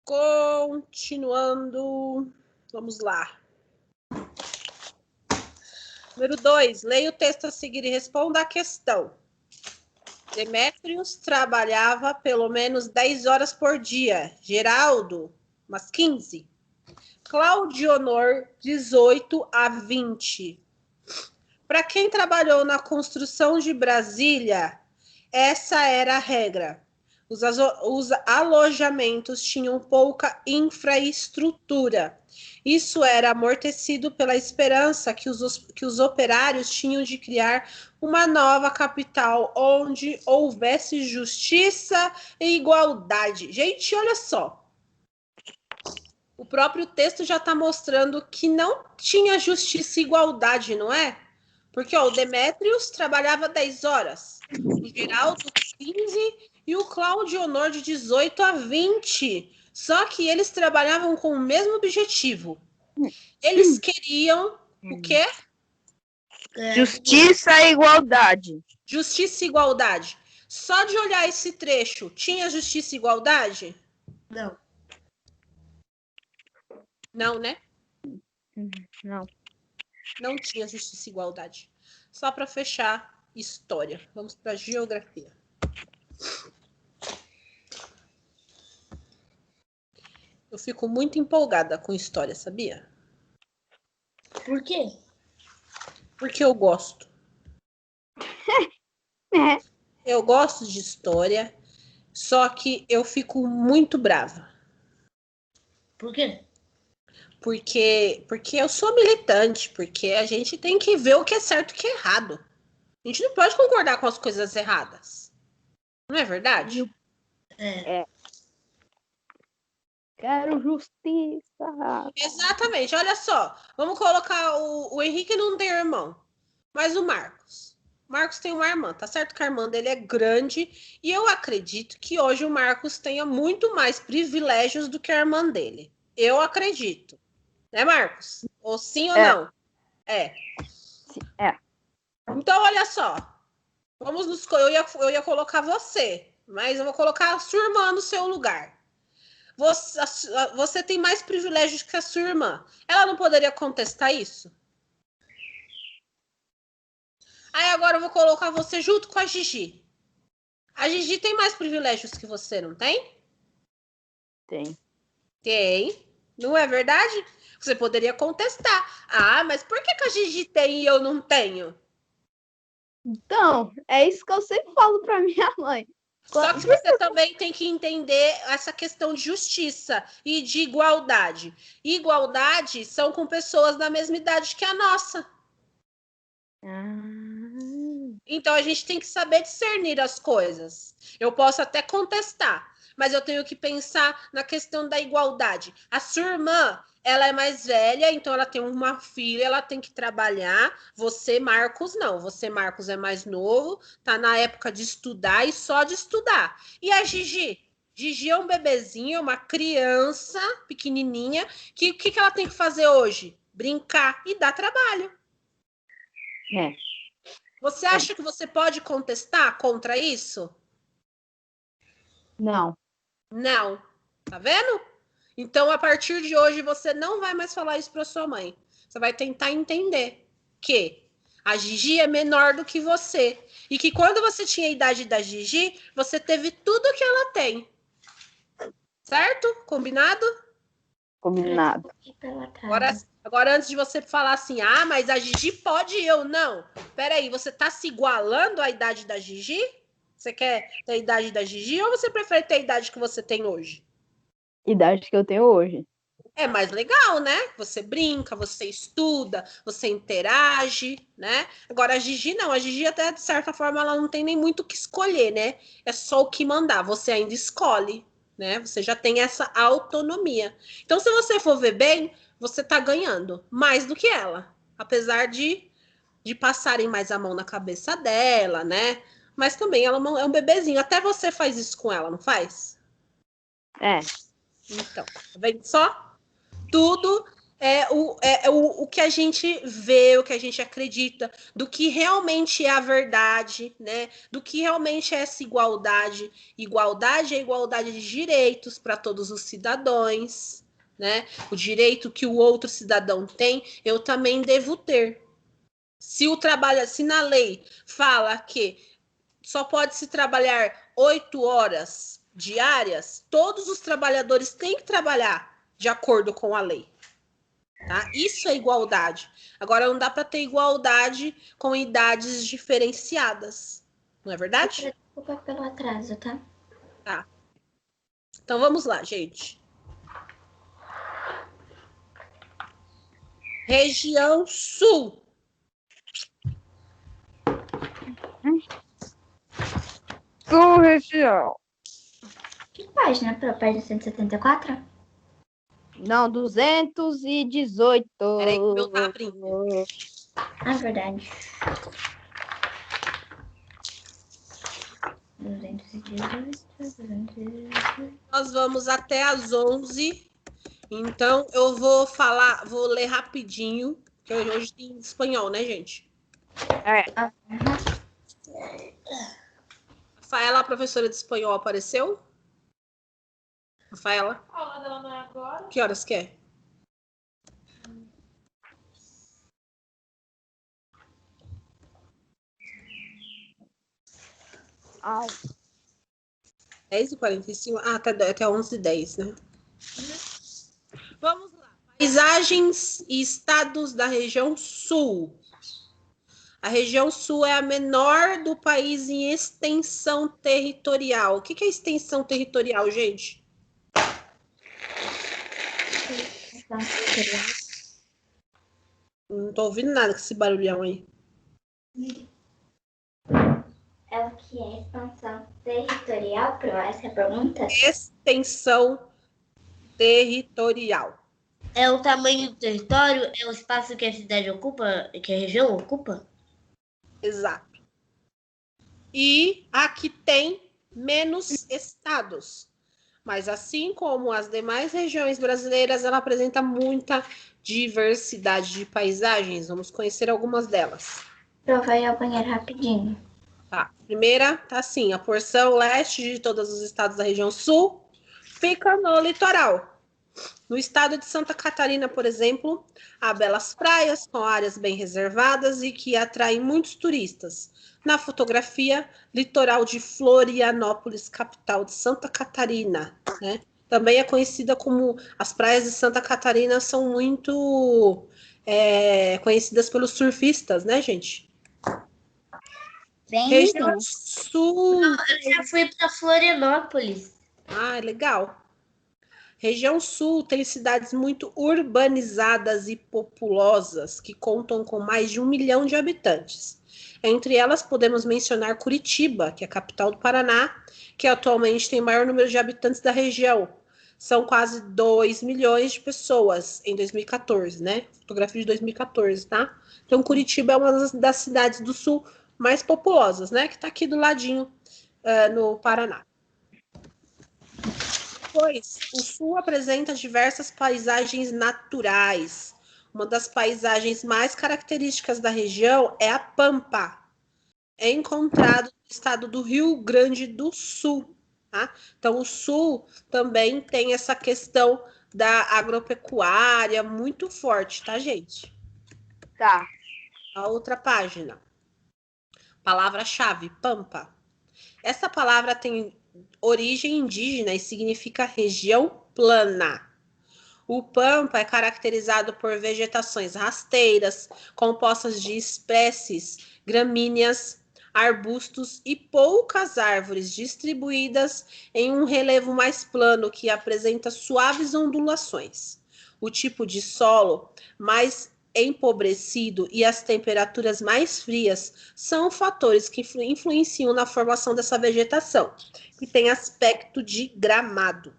Continuando. Vamos lá. Número 2. Leia o texto a seguir e responda a questão. Demétrios trabalhava pelo menos 10 horas por dia. Geraldo, umas 15. Claudionor, 18 a 20. Para quem trabalhou na construção de Brasília, essa era a regra. Os alojamentos tinham pouca infraestrutura. Isso era amortecido pela esperança que os operários tinham de criar uma nova capital onde houvesse justiça e igualdade. Gente, olha só. O próprio texto já está mostrando que não tinha justiça e igualdade, não é? Porque ó, o Demétrios trabalhava 10 horas, o Geraldo 15 e o Claudionor de 18 a 20. Só que eles trabalhavam com o mesmo objetivo. Eles queriam o quê? Justiça e igualdade. Justiça e igualdade. Só de olhar esse trecho, tinha justiça e igualdade? Não. Não, né? Não. Não tinha justiça e igualdade. Só para fechar, história. Vamos para geografia. Eu fico muito empolgada com história, sabia? Por quê? Porque eu gosto. Eu gosto de história, só que eu fico muito brava. Por quê? Porque eu sou militante, porque a gente tem que ver o que é certo e o que é errado. A gente não pode concordar com as coisas erradas. Não é verdade? É. Quero justiça. Exatamente. Olha só. Vamos colocar o Henrique não tem irmão, mas o Marcos. O Marcos tem uma irmã, tá certo que a irmã dele é grande e eu acredito que hoje o Marcos tenha muito mais privilégios do que a irmã dele. Eu acredito. Né, Marcos? Ou sim ou não? É. Então, olha só. Eu ia colocar você, mas eu vou colocar a sua irmã no seu lugar. Você tem mais privilégios que a sua irmã. Ela não poderia contestar isso? Aí agora eu vou colocar você junto com a Gigi. A Gigi tem mais privilégios que você, não tem? Tem. Tem. Não é verdade? Você poderia contestar. Ah, mas por que a Gigi tem e eu não tenho? Então, é isso que eu sempre falo para minha mãe. Só que você também tem que entender essa questão de justiça e de igualdade. Igualdade são com pessoas da mesma idade que a nossa. Então a gente tem que saber discernir as coisas. Eu posso até contestar, mas eu tenho que pensar na questão da igualdade. A sua irmã, ela é mais velha, então ela tem uma filha, ela tem que trabalhar. Você, Marcos, não. Você, Marcos, é mais novo, tá na época de estudar e só de estudar. E a Gigi? Gigi é um bebezinho, uma criança pequenininha, que o que ela tem que fazer hoje? Brincar e dar trabalho. Você acha que você pode contestar contra isso? Não. Não. Tá vendo? Então, a partir de hoje, você não vai mais falar isso para sua mãe. Você vai tentar entender que a Gigi é menor do que você. E que quando você tinha a idade da Gigi, você teve tudo que ela tem. Certo? Combinado? Combinado. Agora, antes de você falar assim, ah, mas a Gigi pode e eu não. Peraí, você tá se igualando à idade da Gigi? Você quer ter a idade da Gigi ou você prefere ter a idade que você tem hoje? Idade que eu tenho hoje. É mais legal, né? Você brinca, você estuda, você interage, né? Agora a Gigi não, a Gigi até de certa forma ela não tem nem muito o que escolher, né? É só o que mandar, você ainda escolhe, né? Você já tem essa autonomia. Então se você for ver bem, você tá ganhando mais do que ela, apesar de passarem mais a mão na cabeça dela, né? Mas também ela é um bebezinho, até você faz isso com ela, não faz? É. Então, tá vendo só? Tudo o que a gente vê, o que a gente acredita, do que realmente é a verdade, né? Do que realmente é essa igualdade. Igualdade é igualdade de direitos para todos os cidadãos, né? O direito que o outro cidadão tem, eu também devo ter. Se na lei fala que só pode se trabalhar 8 horas diárias, todos os trabalhadores têm que trabalhar de acordo com a lei. Tá? Isso é igualdade. Agora, não dá para ter igualdade com idades diferenciadas. Não é verdade? Desculpa pelo atraso, tá? Tá. Então, vamos lá, gente. Região Sul. Sul região. Que página? Pra página 174? Não, 218. Peraí, que o meu tá abrindo. Ah, verdade. 218. Nós vamos até às 11. Então, eu vou ler rapidinho, que hoje tem espanhol, né, gente? Rafaela, a professora de espanhol, apareceu? Rafaela? A aula dela não é agora? Que horas que é? Ai. 10h45? Ah, até 11h10, né? Vamos lá. Paisagens e estados da região sul. A região sul é a menor do país em extensão territorial. O que é extensão territorial, gente? Não tô ouvindo nada com esse barulhão aí. É o que é expansão territorial, Pro? Essa é a pergunta? Extensão territorial. É o tamanho do território? É o espaço que a cidade ocupa? Que a região ocupa? Exato. E aqui tem menos estados. Mas assim como as demais regiões brasileiras, ela apresenta muita diversidade de paisagens. Vamos conhecer algumas delas. Pro, vai ao banheiro rapidinho. Tá. Primeira, tá assim, a porção leste de todos os estados da região sul fica no litoral. No estado de Santa Catarina, por exemplo, há belas praias com áreas bem reservadas e que atraem muitos turistas. Na fotografia, litoral de Florianópolis, capital de Santa Catarina, né? Também é conhecida como as praias de Santa Catarina são muito conhecidas pelos surfistas, né, gente? Bem Região Sul. Eu já fui para Florianópolis. Ah, legal. Região Sul tem cidades muito urbanizadas e populosas, que contam com mais de 1 milhão de habitantes. Entre elas, podemos mencionar Curitiba, que é a capital do Paraná, que atualmente tem o maior número de habitantes da região. São quase 2 milhões de pessoas em 2014, né? Fotografia de 2014, tá? Então, Curitiba é uma das cidades do Sul mais populosas, né? Que está aqui do ladinho, no Paraná. Depois, o Sul apresenta diversas paisagens naturais. Uma das paisagens mais características da região é a Pampa. É encontrado no estado do Rio Grande do Sul. Tá? Então, o Sul também tem essa questão da agropecuária muito forte, tá, gente? Tá. A outra página. Palavra-chave, Pampa. Essa palavra tem origem indígena e significa região plana. O Pampa é caracterizado por vegetações rasteiras, compostas de espécies gramíneas, arbustos e poucas árvores distribuídas em um relevo mais plano que apresenta suaves ondulações. O tipo de solo mais empobrecido e as temperaturas mais frias são fatores que influenciam na formação dessa vegetação, que tem aspecto de gramado.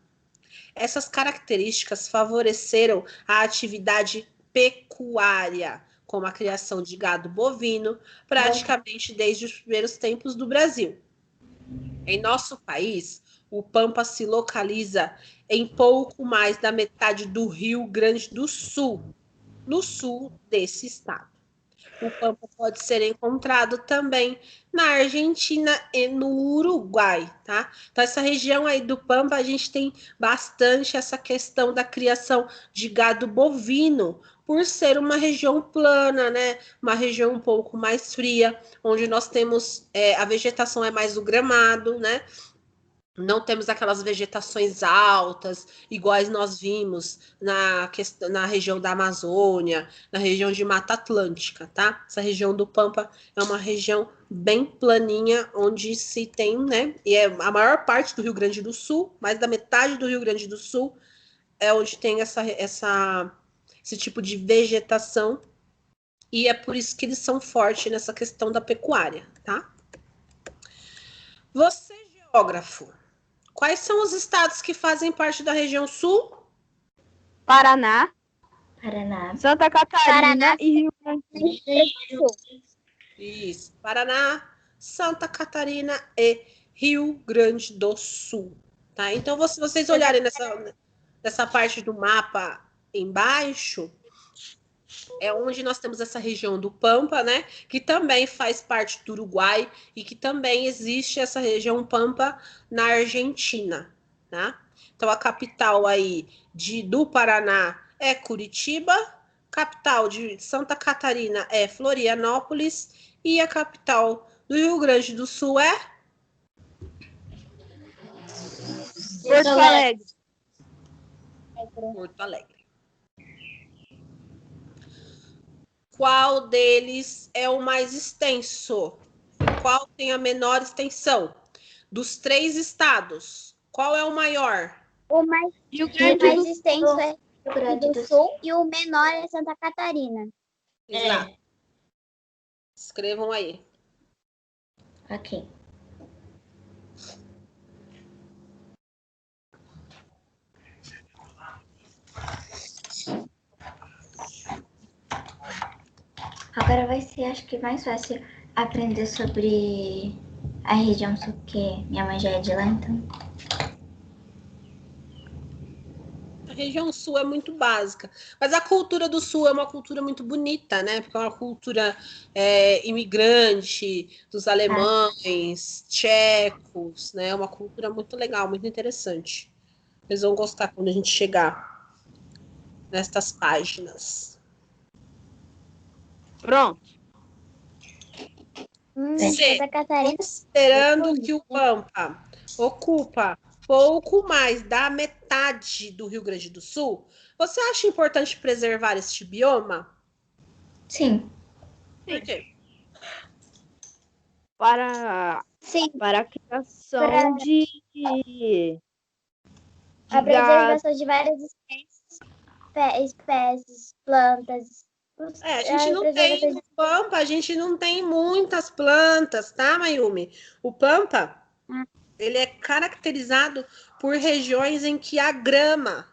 Essas características favoreceram a atividade pecuária, como a criação de gado bovino, praticamente desde os primeiros tempos do Brasil. Em nosso país, O Pampa se localiza em pouco mais da metade do Rio Grande do Sul, no sul desse estado. O Pampa pode ser encontrado também na Argentina e no Uruguai, tá? Então, essa região aí do Pampa, a gente tem bastante essa questão da criação de gado bovino, por ser uma região plana, né? Uma região um pouco mais fria, onde nós temos a vegetação é mais o gramado, né? Não temos aquelas vegetações altas, iguais nós vimos na região da Amazônia, na região de Mata Atlântica, tá? Essa região do Pampa é uma região bem planinha, onde se tem, né? E é a maior parte do Rio Grande do Sul, mais da metade do Rio Grande do Sul é onde tem esse tipo de vegetação, e é por isso que eles são fortes nessa questão da pecuária, tá? Você, geógrafo, quais são os estados que fazem parte da região sul? Paraná, Paraná. Santa Catarina Paraná. e Rio Grande do Sul. Isso, Paraná, Santa Catarina e Rio Grande do Sul, tá? Então, se vocês olharem nessa parte do mapa embaixo, é onde nós temos essa região do Pampa, né? Que também faz parte do Uruguai e que também existe essa região Pampa na Argentina, tá? Então, a capital aí do Paraná é Curitiba, capital de Santa Catarina é Florianópolis e a capital do Rio Grande do Sul é Porto Alegre. Porto Alegre. Qual deles é o mais extenso? Qual tem a menor extensão? Dos 3 estados, qual é o maior? O mais extenso é Rio Grande do Sul e o menor é Santa Catarina. Exato. Escrevam aí. Ok. Agora vai ser, acho que, mais fácil aprender sobre a região sul, porque minha mãe já é de lá, então. A região sul é muito básica, mas a cultura do sul é uma cultura muito bonita, né? Porque é uma cultura imigrante, dos alemães, tchecos, né? É uma cultura muito legal, muito interessante. Eles vão gostar quando a gente chegar nestas páginas. Pronto. Santa Catarina. Considerando que o Pampa ocupa pouco mais da metade do Rio Grande do Sul, você acha importante preservar este bioma? Sim. Por quê? Sim, Para a criação de a gado. preservação de várias espécies, plantas. A gente não tem no Pampa, a gente não tem muitas plantas, tá, Mayumi? O Pampa, ele é caracterizado por regiões em que há grama,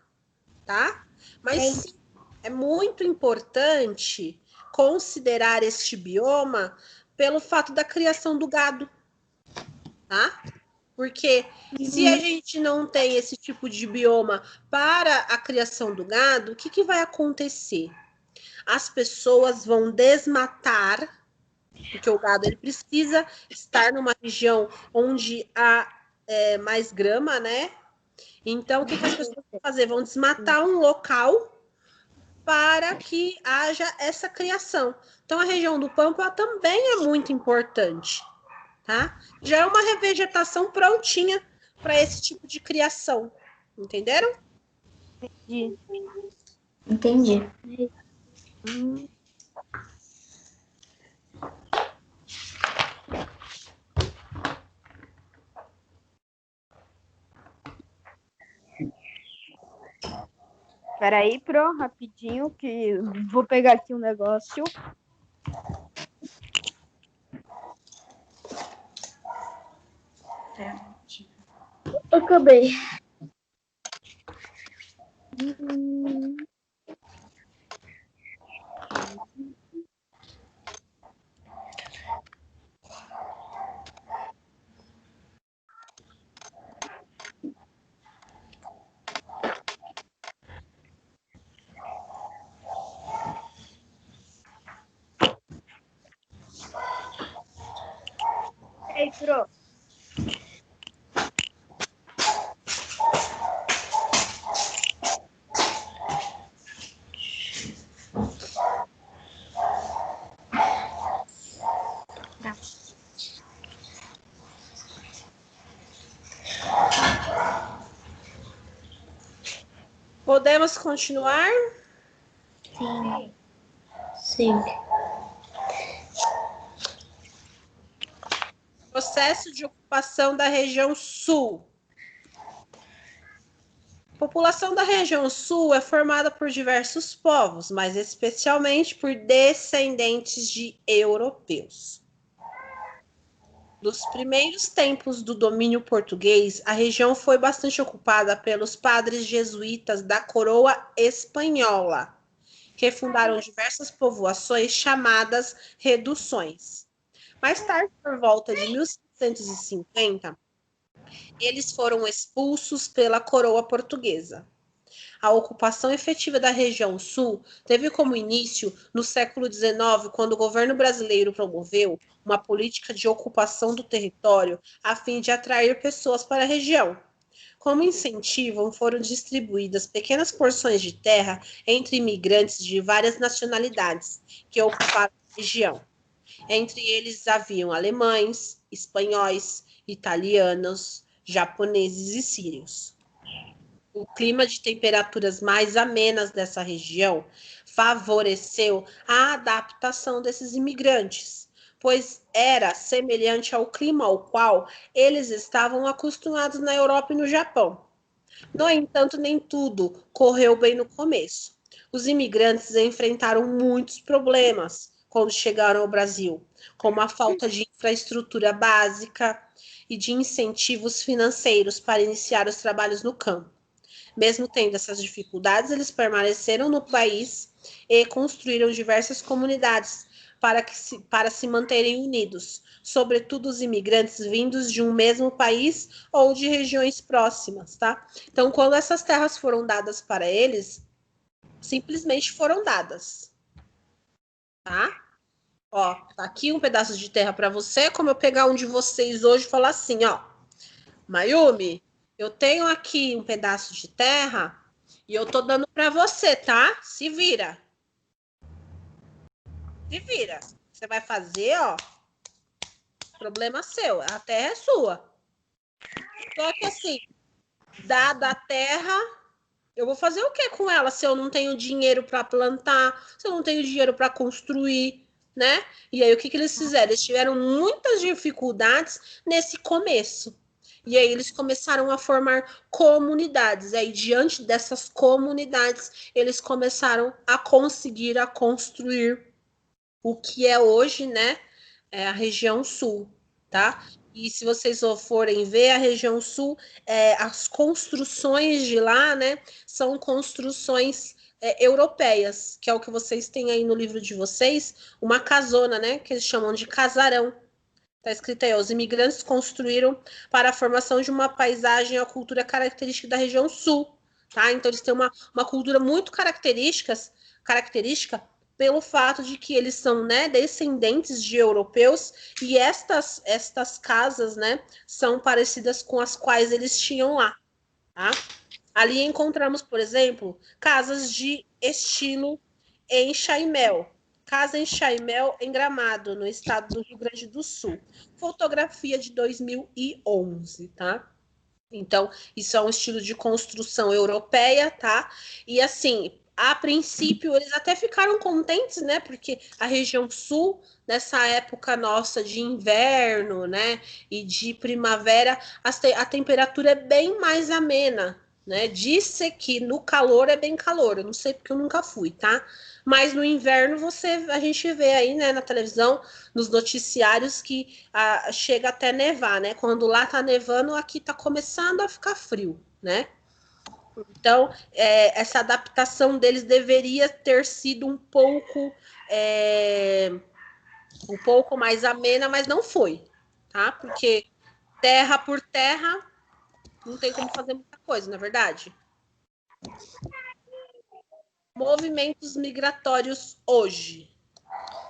tá? Mas sim, é muito importante considerar este bioma pelo fato da criação do gado, tá? Porque se a gente não tem esse tipo de bioma para a criação do gado, o que vai acontecer? As pessoas vão desmatar, porque o gado ele precisa estar numa região onde há mais grama, né? Então, o que as pessoas vão fazer? Vão desmatar um local para que haja essa criação. Então, a região do Pampa também é muito importante, tá? Já é uma revegetação prontinha para esse tipo de criação. Entenderam? Entendi. Espera aí, Pro, rapidinho, que vou pegar aqui um negócio. Acabei. Pro. Podemos continuar? Sim. Sim. Processo de ocupação da região sul. A população da região sul é formada por diversos povos, mas especialmente por descendentes de europeus. Nos primeiros tempos do domínio português, a região foi bastante ocupada pelos padres jesuítas da coroa espanhola, que fundaram diversas povoações chamadas reduções. Mais tarde, por volta de 1750, eles foram expulsos pela coroa portuguesa. A ocupação efetiva da região sul teve como início no século XIX, quando o governo brasileiro promoveu uma política de ocupação do território a fim de atrair pessoas para a região. Como incentivo, foram distribuídas pequenas porções de terra entre imigrantes de várias nacionalidades que ocuparam a região. Entre eles haviam alemães, espanhóis, italianos, japoneses e sírios. O clima de temperaturas mais amenas dessa região favoreceu a adaptação desses imigrantes, pois era semelhante ao clima ao qual eles estavam acostumados na Europa e no Japão. No entanto, nem tudo correu bem no começo. Os imigrantes enfrentaram muitos problemas quando chegaram ao Brasil, como a falta de infraestrutura básica e de incentivos financeiros para iniciar os trabalhos no campo. Mesmo tendo essas dificuldades, eles permaneceram no país e construíram diversas comunidades para se manterem unidos, sobretudo os imigrantes vindos de um mesmo país ou de regiões próximas, tá? Então, quando essas terras foram dadas para eles, simplesmente foram dadas, tá? Ó, tá aqui um pedaço de terra para você, como eu pegar um de vocês hoje e falar assim, ó, Mayumi, eu tenho aqui um pedaço de terra e eu tô dando para você, tá? Se vira. Se vira. Você vai fazer, ó. Problema seu. A terra é sua. Só que assim, dada a terra, eu vou fazer o que com ela se eu não tenho dinheiro para plantar, se eu não tenho dinheiro para construir, né? E aí o que eles fizeram? Eles tiveram muitas dificuldades nesse começo. E aí eles começaram a formar comunidades. Aí, diante dessas comunidades, eles começaram a conseguir a construir o que é hoje, né, a região sul, tá? E se vocês forem ver a região sul, as construções de lá, né, são construções europeias, que é o que vocês têm aí no livro de vocês, uma casona, né, que eles chamam de casarão. Está escrito aí, os imigrantes construíram para a formação de uma paisagem e a cultura característica da região sul, tá? Então, eles têm uma cultura muito característica pelo fato de que eles são, né, descendentes de europeus e estas casas, né, são parecidas com as quais eles tinham lá, tá? Ali encontramos, por exemplo, casas de estilo em Chaimel, casa em Chaimel, em Gramado, no estado do Rio Grande do Sul. Fotografia de 2011, tá? Então, isso é um estilo de construção europeia, tá? E assim, a princípio, eles até ficaram contentes, né? Porque a região sul, nessa época nossa de inverno, né? E de primavera, a temperatura é bem mais amena, né? Disse que no calor é bem calor, eu não sei porque eu nunca fui, tá? Mas no inverno a gente vê aí, né, na televisão, nos noticiários que chega até nevar, né? Quando lá tá nevando, aqui tá começando a ficar frio, né? Então, essa adaptação deles deveria ter sido um pouco mais amena, mas não foi, tá? Porque terra por terra não tem como fazer muita coisa, não é verdade? Movimentos migratórios hoje.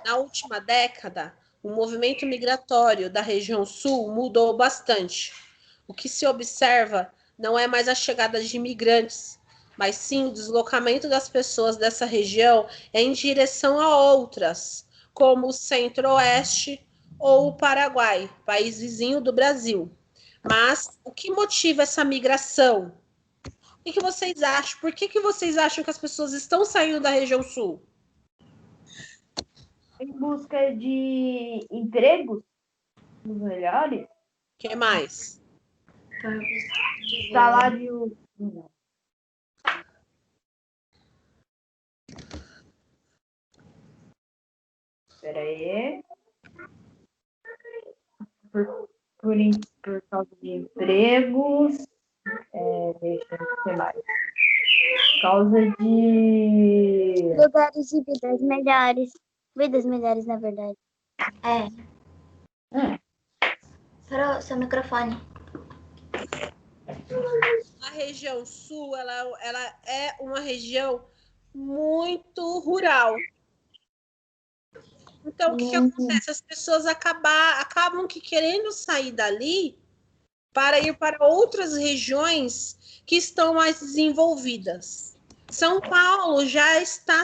Na última década, o movimento migratório da região sul mudou bastante. O que se observa não é mais a chegada de imigrantes, mas sim o deslocamento das pessoas dessa região em direção a outras, como o Centro-Oeste ou o Paraguai, país vizinho do Brasil. Mas o que motiva essa migração? O que vocês acham? Por que vocês acham que as pessoas estão saindo da região sul? Em busca de empregos melhores. O que mais? Salário. Espera aí. Por causa de empregos. Deixa eu ver mais. Por causa de Lugares e vidas melhores. Vidas melhores, na verdade. Para o seu microfone. A região sul, ela é uma região muito rural. Então, o que acontece? As pessoas acabam que querendo sair dali para ir para outras regiões que estão mais desenvolvidas. São Paulo já está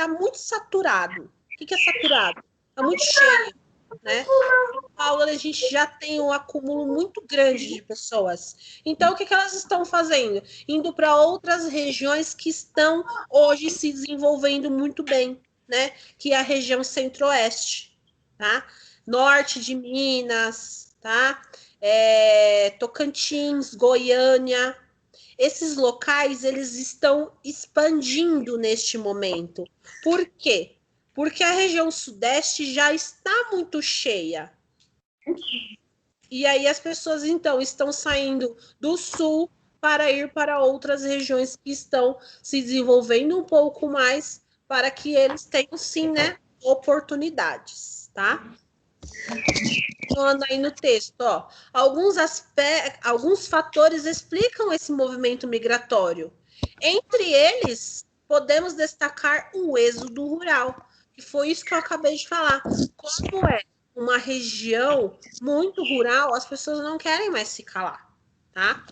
muito saturado. O que é saturado? É muito cheio, né? São Paulo, a gente já tem um acúmulo muito grande de pessoas. Então, o que elas estão fazendo? Indo para outras regiões que estão hoje se desenvolvendo muito bem, né? Que é a região centro-oeste, tá? Norte de Minas, tá? Tocantins, Goiânia. Esses locais, eles estão expandindo neste momento. Por quê? Porque a região sudeste já está muito cheia. E aí as pessoas, então, estão saindo do sul para ir para outras regiões que estão se desenvolvendo um pouco mais para que eles tenham, sim, né, oportunidades, tá? Continuando aí no texto, ó. Alguns fatores explicam esse movimento migratório. Entre eles, podemos destacar o êxodo rural, que foi isso que eu acabei de falar. Como é uma região muito rural, as pessoas não querem mais ficar lá, tá?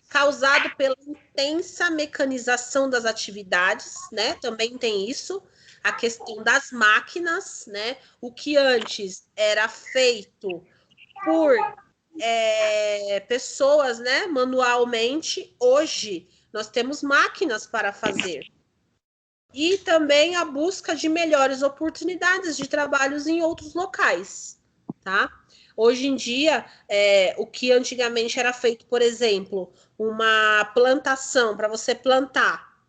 Causado pela intensa mecanização das atividades, né? Também tem isso, a questão das máquinas, né? O que antes era feito por pessoas, né, manualmente, hoje nós temos máquinas para fazer. E também a busca de melhores oportunidades de trabalhos em outros locais, tá? Hoje em dia, o que antigamente era feito, por exemplo, uma plantação para você plantar.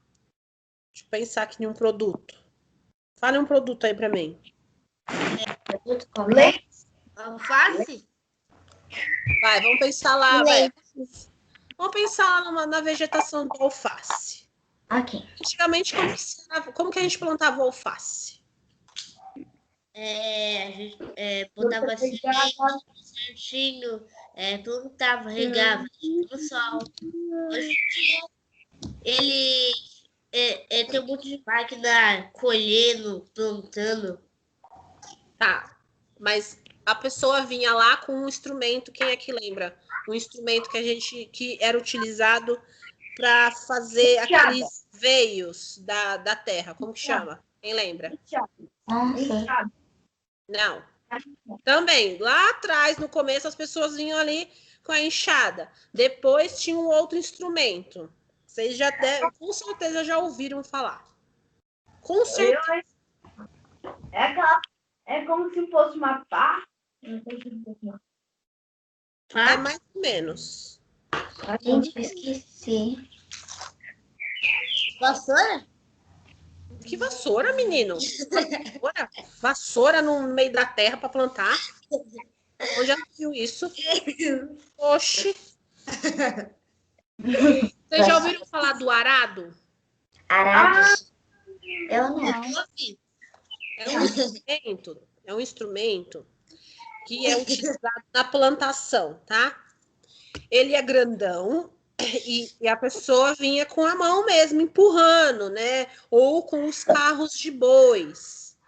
Deixa eu pensar aqui em um produto. Fale um produto aí para mim. Produto qualquer? Alface? Vai, vamos pensar lá. Vamos pensar lá na vegetação do alface. Ok. Antigamente, como que a gente plantava o alface? A gente botava semente certinho, plantava, regava, no sol. Hoje em dia, ele tem um monte de máquina colhendo, plantando. Tá, mas a pessoa vinha lá com um instrumento, quem é que lembra? Um instrumento que era utilizado para fazer aqueles veios da terra, como que chama? Quem lembra? Não. Também, lá atrás, no começo, as pessoas vinham ali com a enxada. Depois tinha um outro instrumento. Vocês com certeza já ouviram falar. Com certeza. É como se fosse uma pá. É mais ou menos. Gente, eu esqueci. Vassoura? Que vassoura, menino? Vassoura no meio da terra para plantar? Onde já viu isso? Oxi. Vocês já ouviram falar do arado? Arado? Eu não. É um instrumento que é utilizado na plantação, tá? Ele é grandão e a pessoa vinha com a mão mesmo, empurrando, né? Ou com os carros de bois.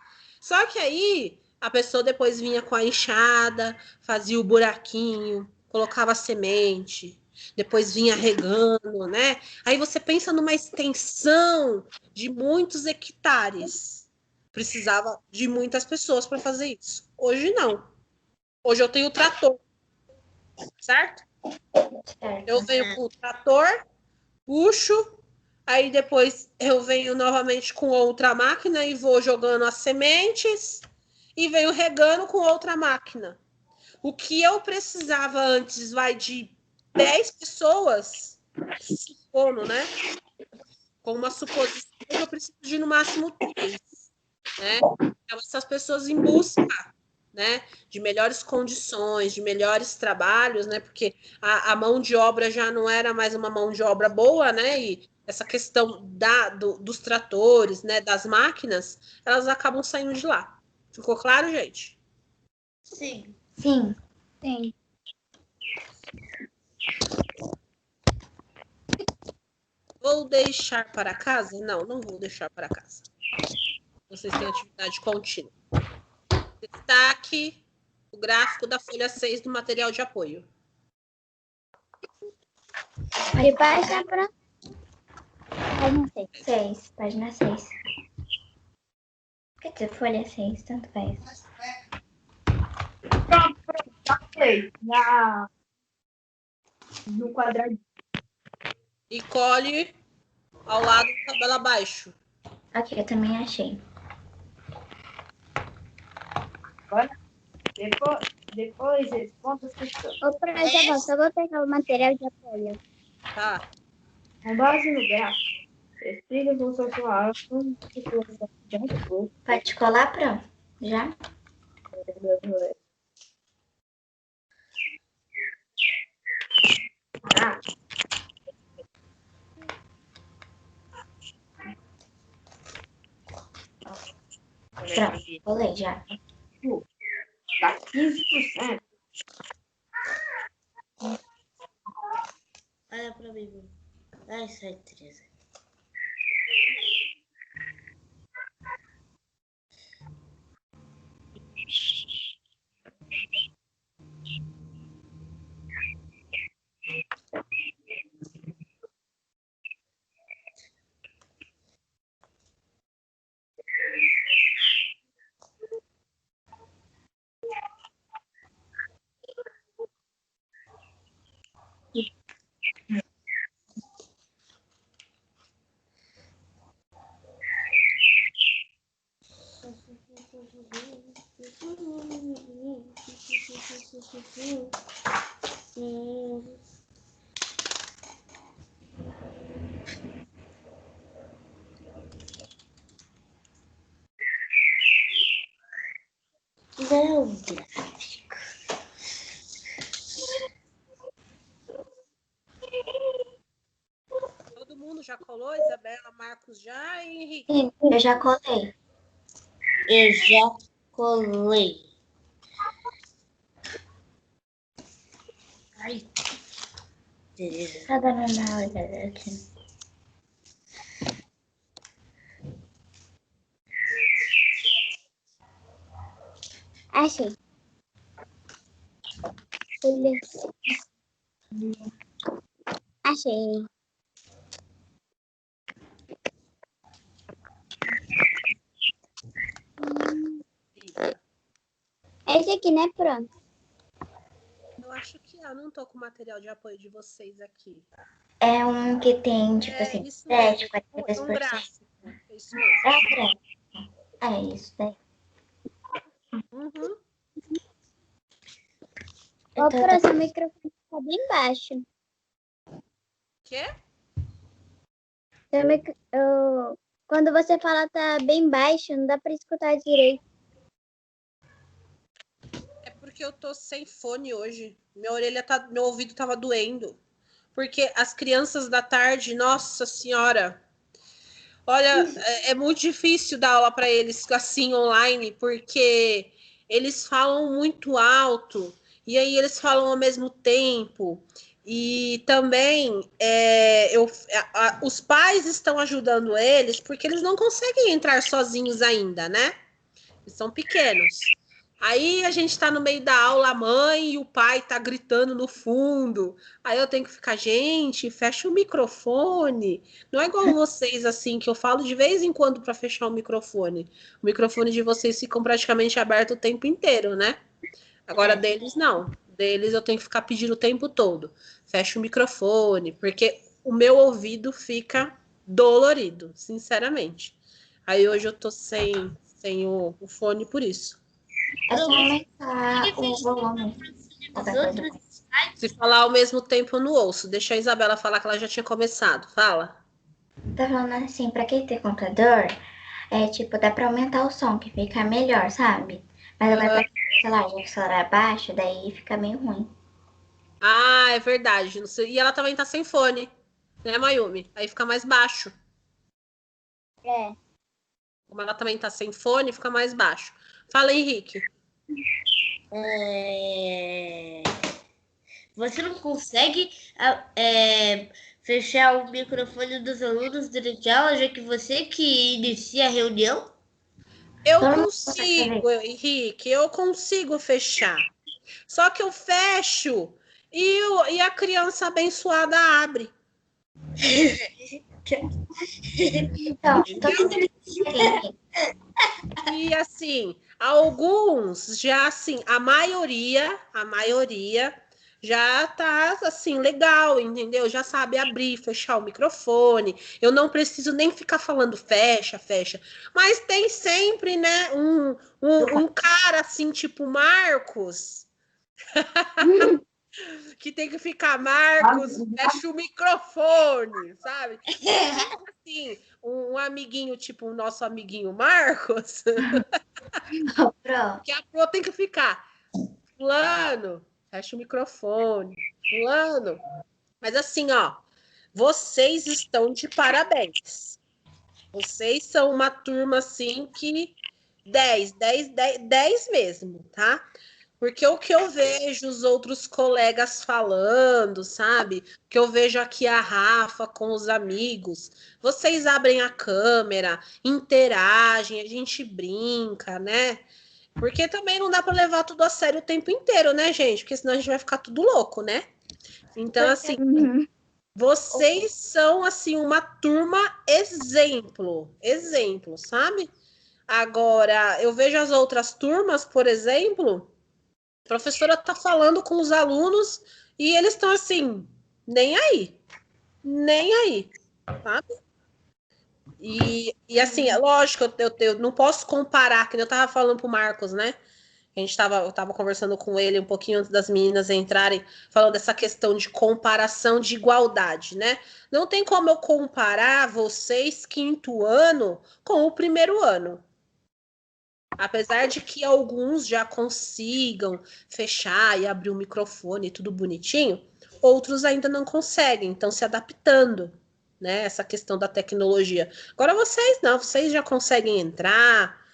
Só que aí A pessoa depois vinha com a enxada, fazia o buraquinho, colocava a semente, depois vinha regando, né? Aí você pensa numa extensão de muitos hectares. Precisava de muitas pessoas para fazer isso. Hoje não. Hoje eu tenho o trator, certo? Eu venho com o trator, puxo, aí depois eu venho novamente com outra máquina e vou jogando as sementes e venho regando com outra máquina. O que eu precisava antes vai de 10 pessoas, supondo, né? Com uma suposição que eu preciso de no máximo 3, né? Então, essas pessoas em busca, né, de melhores condições, de melhores trabalhos, né? Porque a mão de obra já não era mais uma mão de obra boa, né? E essa questão dos tratores, né, das máquinas, elas acabam saindo de lá. Ficou claro, gente? Sim. Sim. Sim. Vou deixar para casa? Não, não vou deixar para casa. Vocês têm atividade contínua. Destaque o gráfico da folha 6 do material de apoio. De página para... Página 6. Quer dizer, folha 6, tanto faz. Pronto. Já falei. No quadradinho. E colhe ao lado da tabela abaixo. Ok, eu também achei. Agora, depois responda as questões. Ô, professor, só vou pegar o material de apoio. Tá? Com base no gráfico, explique a função sua como situação de recurso. Pode colar, Pro? Já? Ah, Pronto, colei já. tá 15%. Olha pra mim. Ai, sai, Teresa. Não, gráfico. Todo mundo já colou? Isabela, Marcos já e Henrique? Sim, eu já colei. Eu já colei. Ai, Teresa. Tá dando uma olhada aqui. Achei. Folha. Achei. Esse aqui, né? Pronto. Eu acho que eu não tô com o material de apoio de vocês aqui. É um que tem, tipo assim, isso 7, mesmo. 42%. É um gráfico. É isso mesmo. É branco. É isso daí. Uhum. Ô, professor, o microfone tá bem baixo. Quê? Quando você fala tá bem baixo, não dá pra escutar direito. É porque eu tô sem fone hoje. Meu ouvido tava doendo. Porque as crianças da tarde, nossa senhora. Olha, é muito difícil dar aula para eles assim online, porque eles falam muito alto e aí eles falam ao mesmo tempo. E também os pais estão ajudando eles porque eles não conseguem entrar sozinhos ainda, né? Eles são pequenos. Aí a gente tá no meio da aula, a mãe e o pai tá gritando no fundo. Aí eu tenho que ficar, gente, fecha o microfone. Não é igual vocês, assim, que eu falo de vez em quando para fechar o microfone. O microfone de vocês ficam praticamente aberto o tempo inteiro, né? Agora deles não. Deles eu tenho que ficar pedindo o tempo todo. Fecha o microfone, porque o meu ouvido fica dolorido, sinceramente. Aí hoje eu tô sem o fone por isso. É só aumentar o volume. Se falar ao mesmo tempo, eu não ouço. Deixa a Isabela falar que ela já tinha começado. Fala. Tá falando assim, pra quem tem computador, tipo, dá pra aumentar o som, que fica melhor, sabe? Mas agora pra quem, sei lá, já que o celular é baixo, daí fica meio ruim. Ah, é verdade. Não sei. E ela também tá sem fone, né, Mayumi? Aí fica mais baixo. É. Como ela também tá sem fone, fica mais baixo. Fala, Henrique. Você não consegue fechar o microfone dos alunos durante a aula, já que você que inicia a reunião? Eu consigo, Henrique, eu consigo fechar. Só que eu fecho e a criança abençoada abre. Então, todo mundo tem. E assim, alguns já assim, a maioria já tá assim legal, entendeu? Já sabe abrir, fechar o microfone. Eu não preciso nem ficar falando fecha, fecha. Mas tem sempre, né, um cara assim, tipo Marcos, que tem que ficar, Marcos, fecha o microfone, sabe? Assim, um amiguinho, tipo o nosso amiguinho Marcos, Pronto. que a Pro tem que ficar, fulano, fecha o microfone, fulano. Mas assim, ó, vocês estão de parabéns. Vocês são uma turma assim que 10 mesmo, tá? Porque o que eu vejo os outros colegas falando, sabe? Que eu vejo aqui a Rafa com os amigos. Vocês abrem a câmera, interagem, a gente brinca, né? Porque também não dá para levar tudo a sério o tempo inteiro, né, gente? Porque senão a gente vai ficar tudo louco, né? Então, assim, vocês são, assim, uma turma exemplo, sabe? Agora, eu vejo as outras turmas, por exemplo, a professora tá falando com os alunos e eles estão assim, nem aí, sabe? E assim, é lógico, eu não posso comparar, que eu tava falando pro Marcos, né? Eu tava conversando com ele um pouquinho antes das meninas entrarem, falando dessa questão de comparação de igualdade, né? Não tem como eu comparar vocês, quinto ano, com o primeiro ano. Apesar de que alguns já consigam fechar e abrir o microfone, tudo bonitinho, outros ainda não conseguem, estão se adaptando, né? Essa questão da tecnologia. Agora vocês não, vocês já conseguem entrar,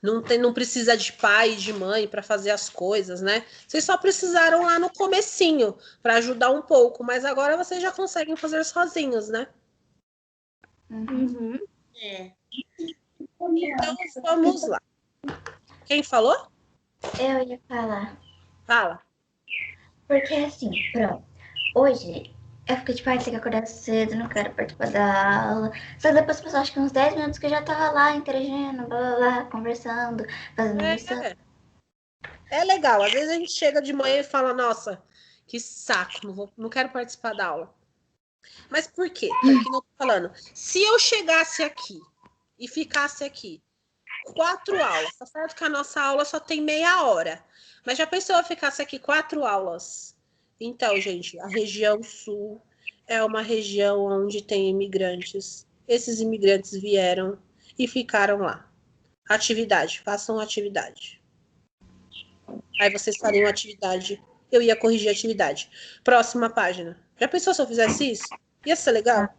não precisa de pai e de mãe para fazer as coisas, né? Vocês só precisaram lá no comecinho para ajudar um pouco, mas agora vocês já conseguem fazer sozinhos, né? Uhum. Então vamos lá. Quem falou? Eu ia falar. Fala. Porque assim, pronto. Hoje eu fiquei tipo, tem que acordar cedo, não quero participar da aula. Só que depois passou acho que uns 10 minutos que eu já tava lá interagindo, blá blá blá, conversando, fazendo lição. É legal. Às vezes a gente chega de manhã e fala, nossa, que saco, não quero participar da aula. Mas por quê? Porque não tô falando. Se eu chegasse aqui e ficasse aqui 4 aulas, tá certo que a nossa aula só tem meia hora. Mas já pensou eu ficasse aqui 4 aulas? Então, gente, a região sul é uma região onde tem imigrantes. Esses imigrantes vieram e ficaram lá. Atividade, façam atividade. Aí vocês fariam atividade, eu ia corrigir a atividade. Próxima página. Já pensou se eu fizesse isso? Ia ser legal?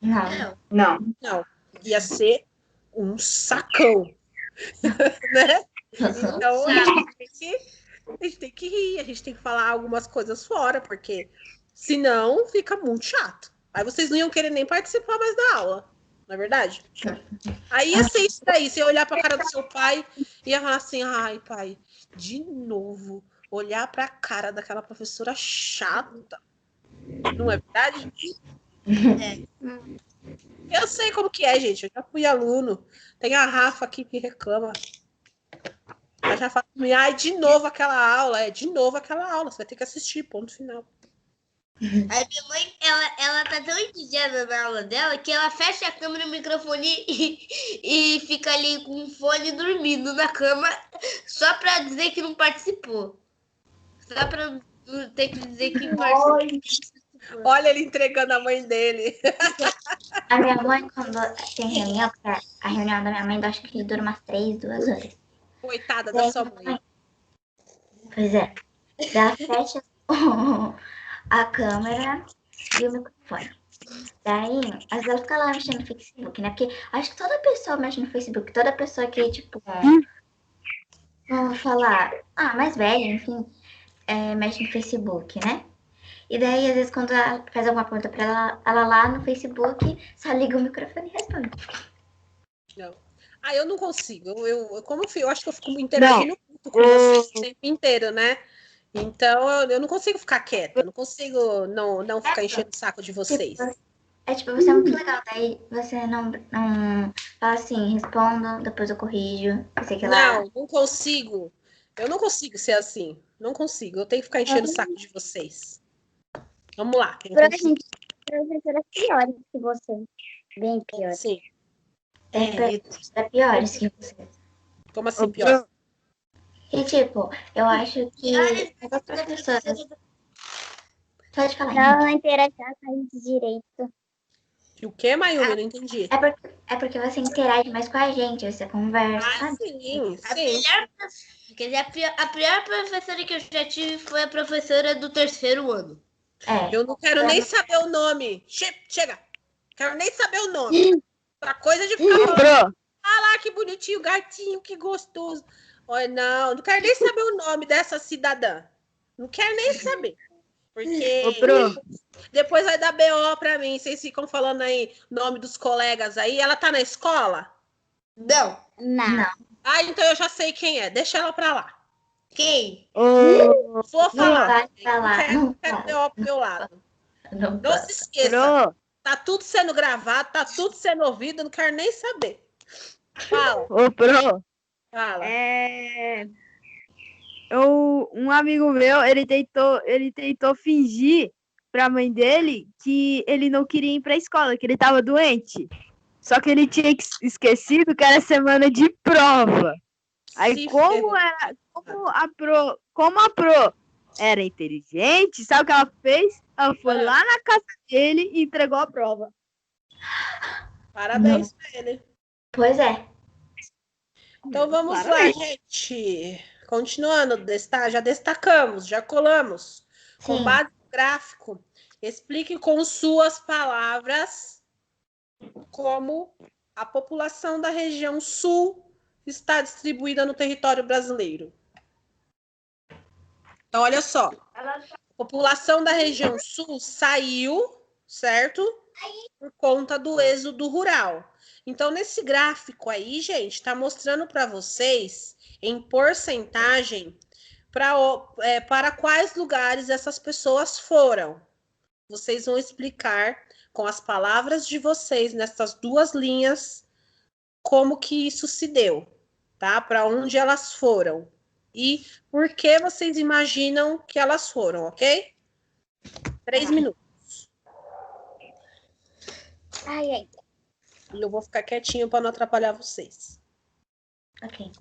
Não. Não. Ia ser um sacão. Né? Então a gente tem que rir, a gente tem que falar algumas coisas fora, porque senão fica muito chato. Aí vocês não iam querer nem participar mais da aula. Não é verdade? Aí ia ser isso daí. Você ia olhar pra cara do seu pai e ia falar assim, ai, pai, de novo, olhar pra cara daquela professora chata. Não é verdade? Eu sei como que é, gente. Eu já fui aluno. Tem a Rafa aqui que reclama. Ela já fala pra mim, ai, de novo aquela aula. É, de novo aquela aula. Você vai ter que assistir, ponto final. A minha mãe, ela tá tão entusiasmada na aula dela que ela fecha a câmera e o microfone e fica ali com o fone dormindo na cama só pra dizer que não participou. Só pra não ter que dizer que participou. Olha ele entregando a mãe dele. A minha mãe, quando tem reunião, porque a reunião da minha mãe, eu acho que dura umas 2 horas. Coitada da sua mãe. Pois é. Ela fecha a câmera e o microfone. Daí, às vezes ela fica lá mexendo no Facebook, né? Porque acho que toda pessoa mexe no Facebook. Toda pessoa que, tipo, vamos falar, mais velha, enfim, mexe no Facebook, né? E daí, às vezes, quando ela faz alguma pergunta pra ela lá no Facebook, só liga o microfone e responde. Não. Ah, eu não consigo. Eu acho que eu fico interagindo muito com você o tempo inteiro, né? Então, eu não consigo ficar quieta. Eu não consigo não ficar enchendo o saco de vocês. Tipo, você é muito legal. Daí você não fala assim, respondo, depois eu corrijo. Sei que lá. Não consigo. Eu não consigo ser assim. Não consigo. Eu tenho que ficar enchendo o saco de vocês. Vamos lá. Eu Pra consigo. gente, professoras piores que você. Bem piores. Sim. Piores que você. Como assim, pior? E tipo, eu acho que as professoras. Pode falar. Não interage com a gente direito. E o que, Mayumi? Não entendi. É porque você interage mais com a gente, você conversa, Ah, sabe? sim, sim. Quer dizer, a pior professora que eu já tive foi a professora do 3º ano. Eu não quero nem saber o nome. Chega. Quero nem saber o nome. Pra coisa de ficar falando. Ah lá, que bonitinho, gatinho, que gostoso. Olha, não quero nem saber o nome dessa cidadã. Não quero nem saber. Porque depois vai dar BO pra mim. Vocês ficam falando aí nome dos colegas aí. Ela tá na escola? Não. Não. Ah, então eu já sei quem é. Deixa ela pra lá. Quem? Vou falar. Não Não quero BO pro meu lado. Não Não se esqueça. Tá tudo sendo gravado, tá tudo sendo ouvido. Eu não quero nem saber. Fala. Ô, Pro, Fala. um amigo meu, ele tentou fingir pra mãe dele que ele não queria ir pra escola, que ele tava doente. Só que ele tinha esquecido que era semana de prova. Aí, como a Pro era inteligente, sabe o que ela fez? Ela foi lá na casa dele e entregou a prova. Parabéns pra ele. Pois é. Então vamos lá, gente. Continuando, já destacamos, já colamos. Com base no gráfico, explique com suas palavras como a população da região sul está distribuída no território brasileiro. Então, olha só. A população da região sul saiu, certo? Por conta do êxodo rural. Então, nesse gráfico aí, gente, está mostrando para vocês, em porcentagem, para quais lugares essas pessoas foram. Vocês vão explicar com as palavras de vocês, nessas duas linhas, como que isso se deu, tá? Para onde elas foram. E por que vocês imaginam que elas foram, ok? 3 minutos. Ai. E eu vou ficar quietinho para não atrapalhar vocês. Ok.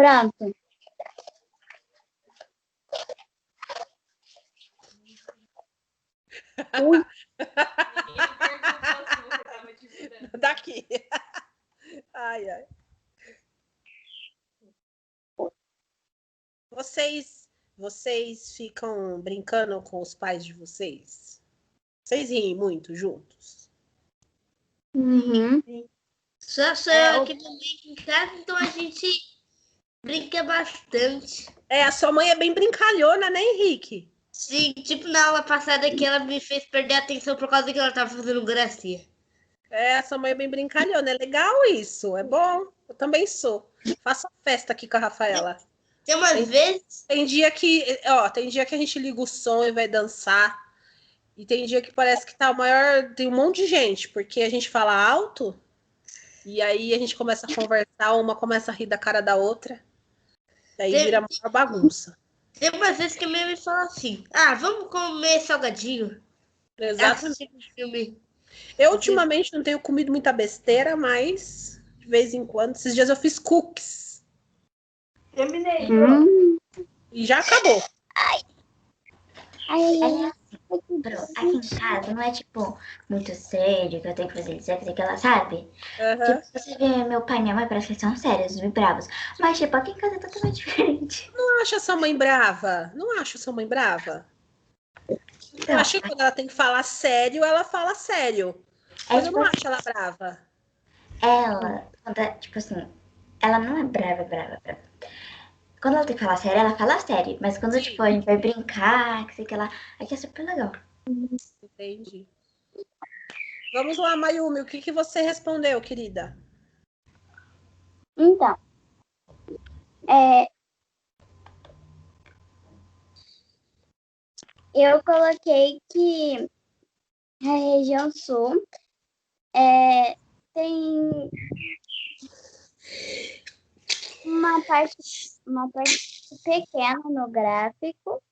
Pronto. Daqui. Ai, ai. Vocês ficam brincando com os pais de vocês? Vocês riem muito juntos? Uhum. Só sou eu aqui também em casa, então a gente brinca bastante. A sua mãe é bem brincalhona, né, Henrique? Sim, tipo na aula passada que ela me fez perder a atenção por causa que ela tava fazendo gracinha. A sua mãe é bem brincalhona. É legal isso, é bom. Eu também sou. Faça festa aqui com a Rafaela. Tem umas vezes... Tem dia que a gente liga o som e vai dançar. E tem dia que parece que tá o maior... Tem um monte de gente, porque a gente fala alto. E aí a gente começa a conversar, uma começa a rir da cara da outra. E aí vira uma bagunça. Tem umas vezes que a minha mãe fala assim, vamos comer salgadinho. Exatamente. Filme. Eu ultimamente não tenho comido muita besteira, mas de vez em quando. Esses dias eu fiz cookies. Terminei. E já acabou. Aqui em casa não é tipo muito sério que eu tenho que fazer isso, que ela sabe. Uhum. Tipo, você vê meu pai e minha mãe, parece que eles são sérios e bravos. Mas, tipo, aqui em casa é totalmente diferente. Não acha sua mãe brava? Não acho sua mãe brava? Então, Eu acho que quando ela tem que falar sério, ela fala sério. Mas eu não acho ela brava. Ela, tipo assim, ela não é brava. Quando ela tem que falar sério, ela fala sério. Mas quando, tipo, a gente vai brincar, que sei que ela... Aqui é super legal. Entendi. Vamos lá, Mayumi, o que você respondeu, querida? Então, eu coloquei que a região sul tem uma parte pequena no gráfico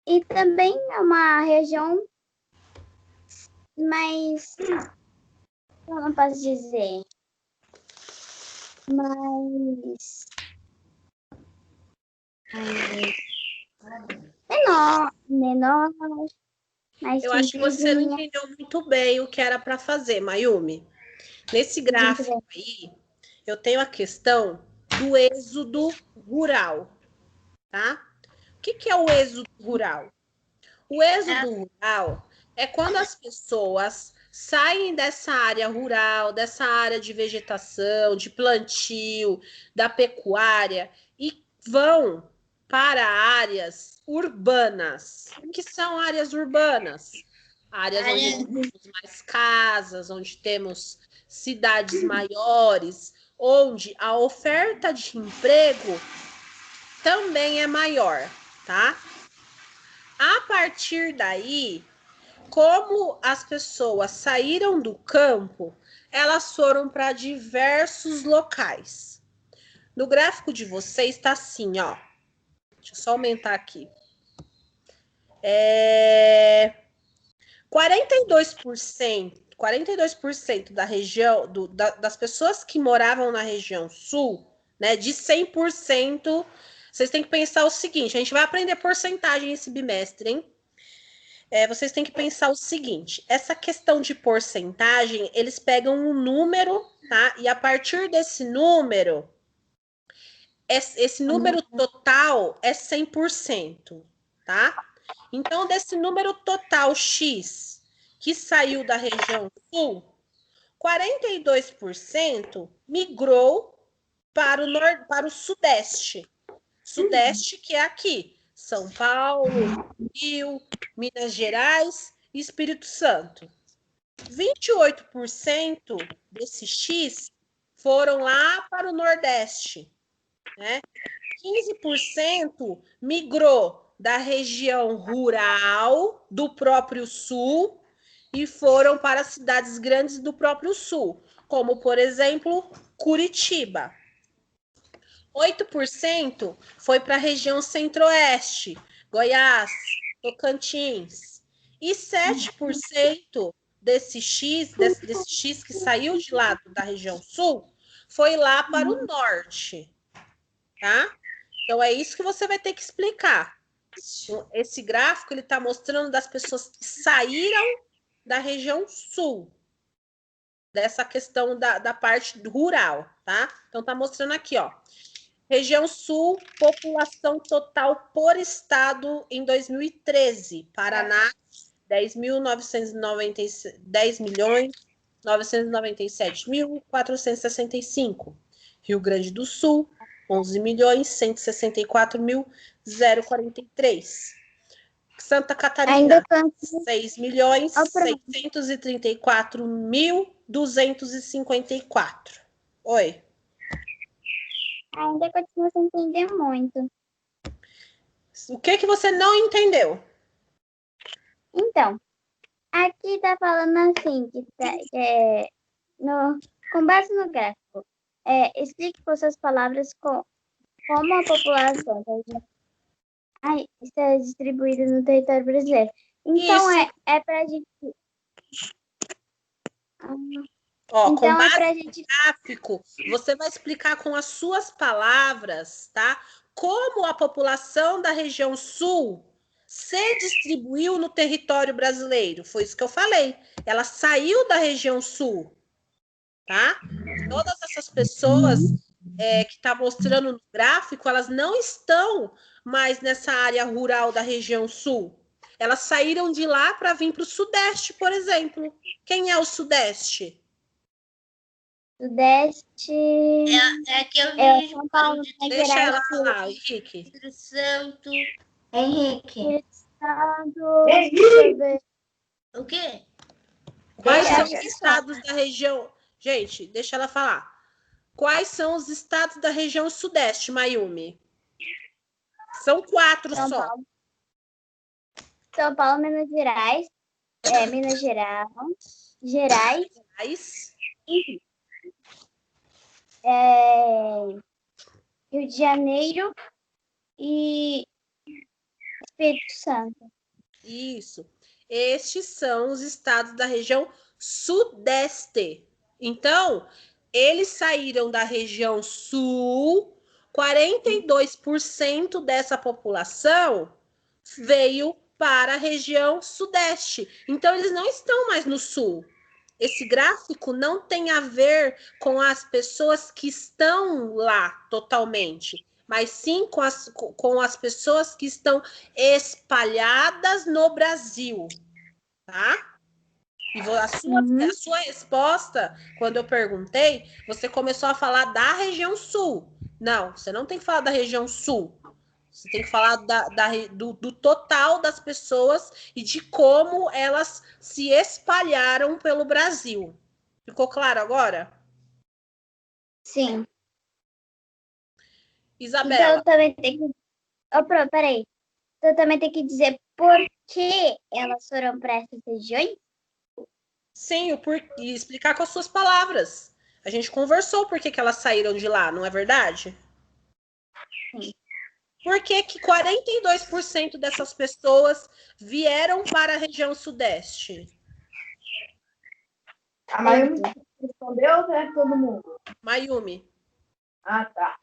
e também é uma região mais, eu não posso dizer, mais menor, mais Eu acho que você não entendeu muito bem o que era para fazer, Mayumi. Nesse gráfico aí, eu tenho a questão do êxodo rural, tá? O que é o êxodo rural? O êxodo rural é quando as pessoas saem dessa área rural, dessa área de vegetação, de plantio, da pecuária e vão para áreas urbanas. O que são áreas urbanas? Áreas onde temos mais casas, onde temos cidades maiores, onde a oferta de emprego também é maior, tá? A partir daí, como as pessoas saíram do campo, elas foram para diversos locais. No gráfico de vocês está assim, ó. Deixa eu só aumentar aqui. 42% da região, das pessoas que moravam na região sul, né, de 100%, vocês têm que pensar o seguinte, a gente vai aprender porcentagem esse bimestre, hein? Vocês têm que pensar o seguinte, essa questão de porcentagem, eles pegam um número, tá? E a partir desse número, esse número total é 100%, tá? Então, desse número total X que saiu da região sul, 42% migrou para o sudeste. Sudeste, que é aqui, São Paulo, Rio, Minas Gerais e Espírito Santo. 28% desse X foram lá para o Nordeste, né? 15% migrou da região rural do próprio Sul e foram para cidades grandes do próprio Sul, como, por exemplo, Curitiba. 8% foi para a região Centro-Oeste, Goiás, Tocantins. E 7% desse X que saiu de lá da região Sul foi lá para o Norte. tá? Então, é isso que você vai ter que explicar. Esse gráfico, ele está mostrando das pessoas que saíram da região sul, dessa questão da parte rural, tá? Então, tá mostrando aqui, ó. Região sul, população total por estado em 2013. Paraná, 10.997.465. Rio Grande do Sul, 11.164.043. Santa Catarina, 6.634.254. Oi. Ainda continua sem entender muito. O que você não entendeu? Então, aqui tá falando assim, com base no gráfico, explique com suas palavras como a população está distribuída no território brasileiro. Então, é pra gente... Ó, então, com base pra no gente... gráfico, você vai explicar com as suas palavras, tá? Como a população da região sul se distribuiu no território brasileiro. Foi isso que eu falei. Ela saiu da região sul, tá? Todas essas pessoas que tá mostrando no gráfico, elas não estão mais nessa área rural da região sul. Elas saíram de lá para vir para o sudeste, por exemplo. Quem é o sudeste? Sudeste... É que eu vejo São Paulo, Deixa ela falar, Henrique. Espírito Santo. Henrique. O quê? Quais são os estados da região... Gente, deixa ela falar. Quais são os estados da região sudeste, Mayumi? São 4 São só. Paulo. São Paulo, Minas Gerais, Minas Gerais, enfim. Rio de Janeiro e Espírito Santo. Isso. Estes são os estados da região sudeste. Então, eles saíram da região sul, 42% dessa população veio para a região sudeste. Então, eles não estão mais no sul. Esse gráfico não tem a ver com as pessoas que estão lá totalmente, mas sim com as pessoas que estão espalhadas no Brasil, tá? E a sua resposta, quando eu perguntei, você começou a falar da região sul. Não, você não tem que falar da região sul. Você tem que falar do total das pessoas e de como elas se espalharam pelo Brasil. Ficou claro agora? Sim. Isabela. Então, eu também tenho que... peraí. Então, eu também tenho que dizer por que elas foram para essas regiões? Sim, e explicar com as suas palavras. A gente conversou por que elas saíram de lá, não é verdade? Sim. Por que 42% dessas pessoas vieram para a região sudeste? A Mayumi respondeu ou é todo mundo? Mayumi. Ah, tá.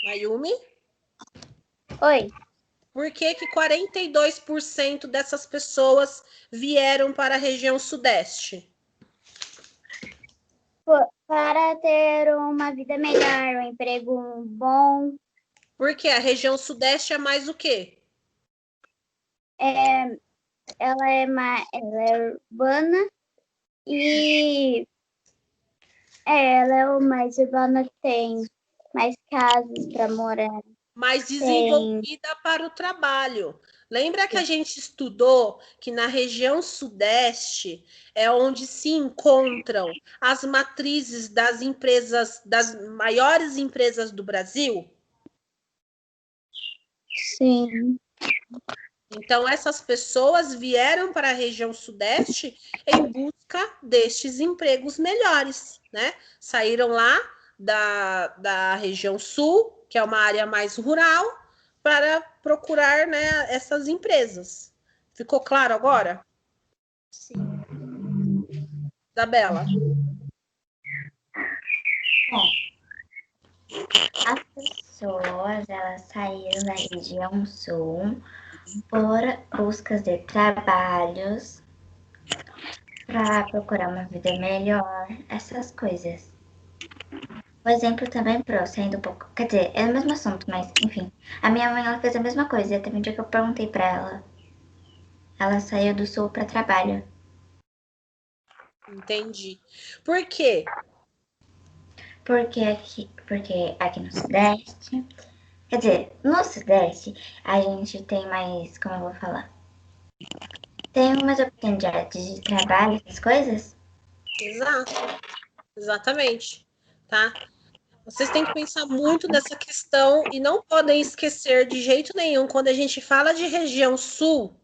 Mayumi? Oi. Por que 42% dessas pessoas vieram para a região sudeste? Para ter uma vida melhor, um emprego bom. Porque a região sudeste é mais o quê? Ela é urbana e ela é o mais urbana, tem mais casas para morar. Mais desenvolvida para o trabalho. Lembra que a gente estudou que na região sudeste é onde se encontram as matrizes das empresas, das maiores empresas do Brasil? Sim. Então, essas pessoas vieram para a região sudeste em busca destes empregos melhores, né? Saíram lá da região sul, que é uma área mais rural, para procurar, né, essas empresas. Ficou claro agora? Sim. Isabela? As pessoas, elas saíram da região sul por buscas de trabalhos para procurar uma vida melhor, essas coisas. O exemplo também pro, saindo um pouco, quer dizer, é o mesmo assunto, mas enfim. A minha mãe, ela fez a mesma coisa, teve um dia que eu perguntei pra ela. Ela saiu do sul para trabalho. Entendi. Por quê? Porque aqui no Sudeste, quer dizer, no Sudeste, a gente tem mais, como eu vou falar? Tem mais oportunidades de trabalho, essas coisas? Exato. Exatamente. Tá? Vocês têm que pensar muito nessa questão e não podem esquecer de jeito nenhum, quando a gente fala de região sul,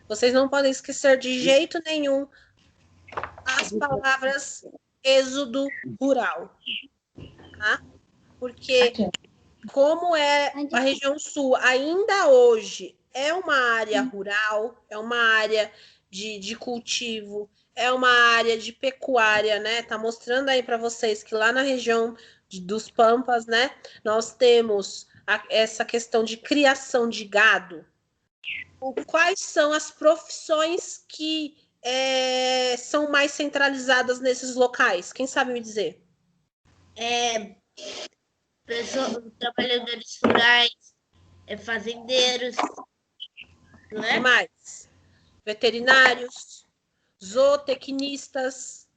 vocês não podem esquecer de jeito nenhum as palavras êxodo rural, tá? Porque Aqui. como é a região sul ainda hoje é uma área rural, é uma área de cultivo, é uma área de pecuária, né? Tá mostrando aí para vocês que lá na região dos Pampas, né, nós temos essa questão de criação de gado. Quais são as profissões que são mais centralizadas nesses locais? Quem sabe me dizer? Trabalhadores rurais, fazendeiros, não O que é? mais? Veterinários, zootecnistas,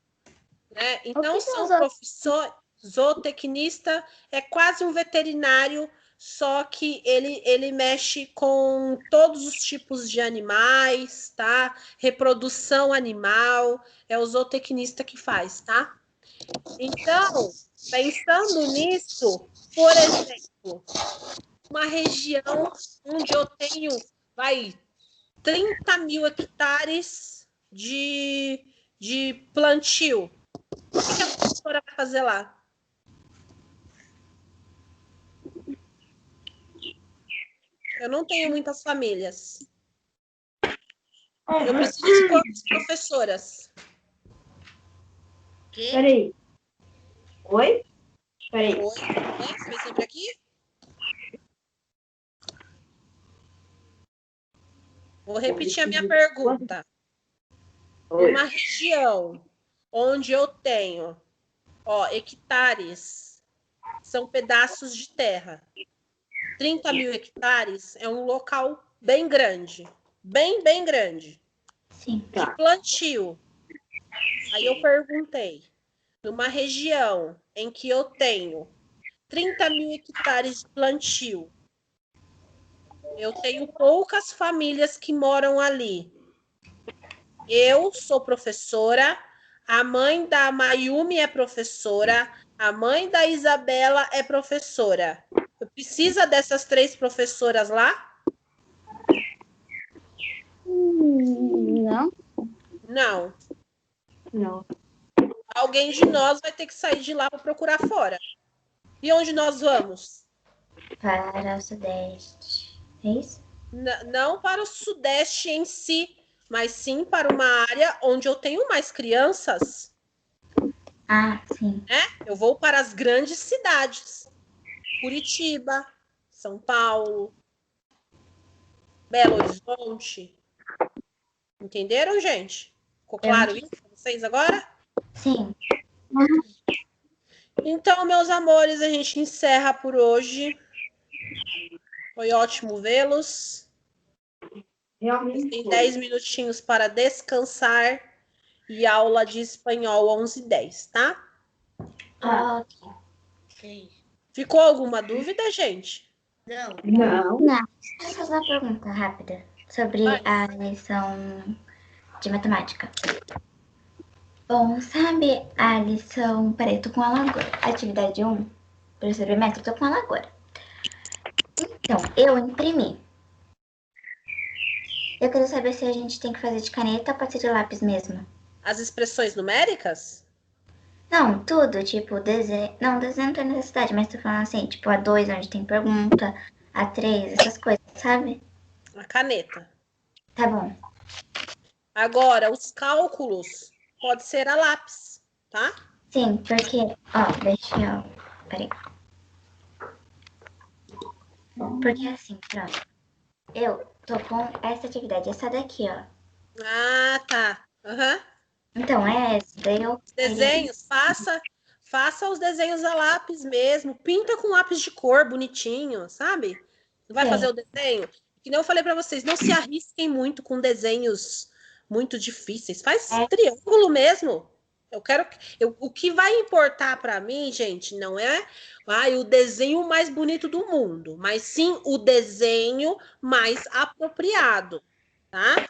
né? Então são profissões. Zootecnista é quase um veterinário, só que ele mexe com todos os tipos de animais, tá? Reprodução animal, é o zootecnista que faz, tá? Então, pensando nisso, por exemplo, uma região onde eu tenho, 30 mil hectares de plantio. O que a professora vai fazer lá? Eu não tenho muitas famílias. Eu preciso de quantas professoras? Que? Peraí. Oi? Peraí. Oi? Você vem sempre aqui? Vou repetir a minha pergunta. Uma região onde eu tenho, hectares, são pedaços de terra. 30 mil hectares é um local bem grande. Bem grande. Sim. De plantio. Aí eu perguntei, numa região em que eu tenho 30 mil hectares de plantio, eu tenho poucas famílias que moram ali. Eu sou professora, a mãe da Mayumi é professora, a mãe da Isabela é professora. Precisa dessas 3 professoras lá? Não. Não. Não. Alguém de nós vai ter que sair de lá para procurar fora. E onde nós vamos? Para o Sudeste. É isso? Não para o Sudeste em si, mas sim para uma área onde eu tenho mais crianças. Ah, sim. Né? Eu vou para as grandes cidades. Curitiba, São Paulo, Belo Horizonte. Entenderam, gente? Ficou claro isso para vocês agora? Sim. Então, meus amores, a gente encerra por hoje. Foi ótimo vê-los. Vocês têm 10 minutinhos para descansar e aula de espanhol 11h10, tá? Ok. Ok. Ficou alguma dúvida, gente? Não. Não. Deixa eu fazer uma pergunta rápida sobre a lição de matemática. Bom, sabe a lição... Peraí, tô com ela agora. Atividade 1, professor Bimestre, tô com ela agora. Então, eu imprimi. Eu quero saber se a gente tem que fazer de caneta ou pode ser de lápis mesmo. As expressões numéricas? Não, tudo, tipo, desenho... Não, desenho não tem necessidade, mas tô falando assim, tipo, a 2, onde tem pergunta, a 3, essas coisas, sabe? A caneta. Tá bom. Agora, os cálculos pode ser a lápis, tá? Sim, porque, ó, deixa eu. Peraí. Porque assim, pronto. Eu tô com essa atividade, essa daqui, ó. Ah, tá. Aham. Então, é essa. Daí eu queria. Desenhos, faça os desenhos a lápis mesmo. Pinta com lápis de cor bonitinho, sabe? Vai fazer Sim. o desenho? Que nem eu falei para vocês, não se arrisquem muito com desenhos muito difíceis. Faz É. triângulo mesmo. Eu quero o que vai importar para mim, gente, não é o desenho mais bonito do mundo, mas sim o desenho mais apropriado, tá?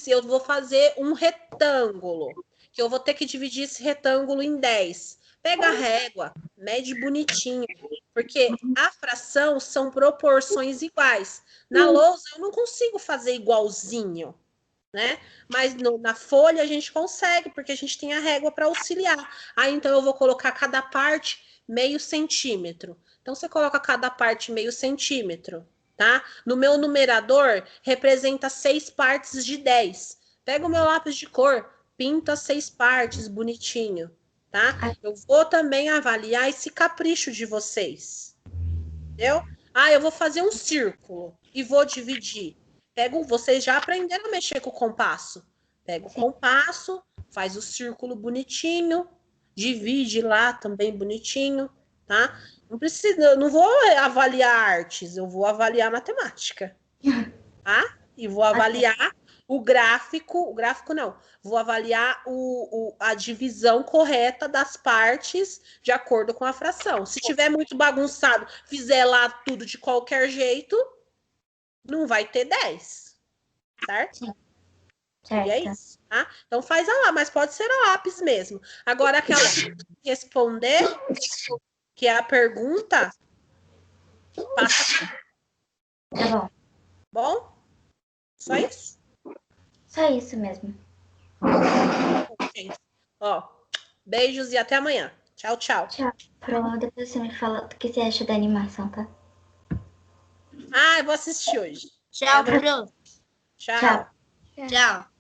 Eu vou fazer um retângulo, que eu vou ter que dividir esse retângulo em 10. Pega a régua, mede bonitinho, porque a fração são proporções iguais. Na lousa eu não consigo fazer igualzinho, né? Mas na folha a gente consegue, porque a gente tem a régua para auxiliar. Então eu vou colocar cada parte meio centímetro. Então você coloca cada parte meio centímetro, tá? No meu numerador representa 6 partes de 10. Pega o meu lápis de cor, pinta 6 partes bonitinho, tá? Eu vou também avaliar esse capricho de vocês. Entendeu? Eu vou fazer um círculo e vou dividir. Vocês já aprenderam a mexer com o compasso. Pega o compasso, faz o círculo bonitinho, divide lá também bonitinho, tá? Não precisa, não vou avaliar artes, eu vou avaliar matemática, tá? E vou avaliar o gráfico não, vou avaliar a divisão correta das partes de acordo com a fração. Se tiver muito bagunçado, fizer lá tudo de qualquer jeito, não vai ter 10, certo? Sim. E é Certo. isso, tá? Então faz a lá, mas pode ser a lápis mesmo. Agora, aquela que responder, que é a pergunta, passa. Tá bom. Bom? Só isso? Só isso mesmo. Gente. Ó, beijos e até amanhã. Tchau, tchau. Tchau. Pronto, depois você me fala o que você acha da animação, tá? Eu vou assistir hoje. Tchau, Pro. Tchau. Tchau. Tchau.